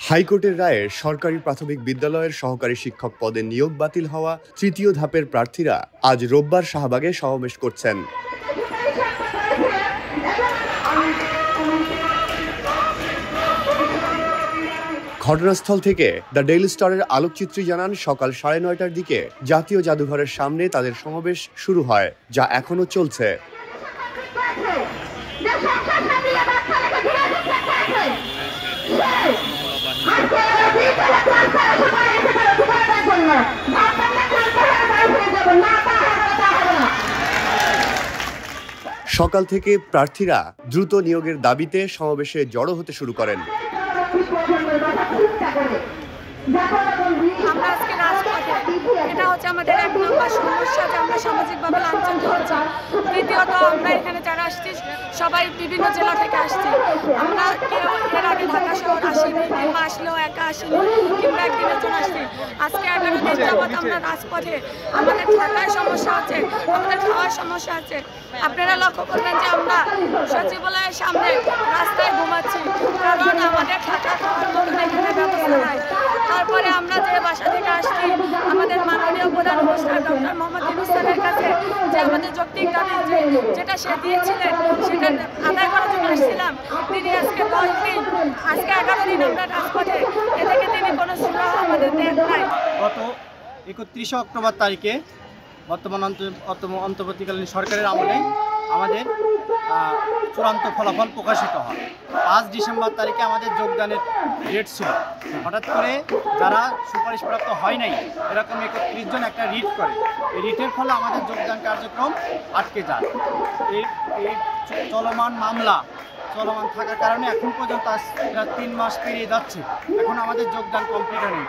হাইকোর্টের রায়ে সরকারি প্রাথমিক বিদ্যালয়ের সহকারী শিক্ষক পদে নিয়োগ বাতিল হওয়া তৃতীয় ধাপের প্রার্থীরা আজ রোববার শাহবাগে সমাবেশ করছেন। ঘটনাস্থল থেকে দ্য ডেইলি স্টারের আলোকচিত্রী জানান, সকাল 9:30টার দিকে জাতীয় জাদুঘরের সামনে তাদের সমাবেশ শুরু হয়, যা এখনো চলছে। সকাল থেকে প্রার্থীরা দ্রুত নিয়োগের দাবিতে সমাবেশে জড়ো হতে শুরু করেন। আমরা আজকে রাজপথে, এটা হচ্ছে আমাদের 1 নম্বর সমস্যা যে আমরা সামাজিকভাবে লাঞ্ছিত হচ্ছি। দ্বিতীয়ত, আমরা এখানে যারা আসছি সবাই বিভিন্ন জেলা থেকে আসছি। আমরা কেউ এর আগে ঢাকা শহর আসিনি, কিংবা আসলেও একা আসিনি, কিংবা একদিনের জন্য আসছি। আজকে 11 দিন যাবৎ আমরা রাজপথে। আমাদের থাকার সমস্যা হচ্ছে, আমাদের খাওয়ার সমস্যা হচ্ছে। আপনারা লক্ষ্য করবেন যে আমরা সচিবালয়ের সামনে রাস্তায় ঘুমাচ্ছি, কারণ আমাদের থাকা খাওয়ার মতন এখানে ব্যবস্থা নাই। তারপরে আমরা যে বাসা থেকে আসছি, আমাদের মাননীয় প্রধান উপদেষ্টা ডক্টর মোহাম্মদ ইউনূস স্যারের কাছে যে আমাদের যৌক্তিক দাবি যেটা সে দিয়েছিলেন সেটা আদায় করার জন্য আসছিলাম। তিনি আজকে 10 দিন, আজকে 11 দিন আমরা রাজপথে, এ থেকে তিনি কোনো সুরাহা আমাদের দেন নাই। গত 31 অক্টোবর তারিখে বর্তমান অন্তর্বর্তীকালীন সরকারের আমলে আমাদের চূড়ান্ত ফলাফল প্রকাশিত হয়। 5 ডিসেম্বর তারিখে আমাদের যোগদানের ডেট ছিল। হঠাৎ করে যারা সুপারিশপ্রাপ্ত হয় নাই এরকম 31 জন একটা রিট করে। এই রিটের ফলে আমাদের যোগদান কার্যক্রম আটকে যায়। এই চলমান মামলা চলমান থাকার কারণে এখন পর্যন্ত 3 মাস পেরিয়ে যাচ্ছে, এখন আমাদের যোগদান কমপ্লিট হয়নি।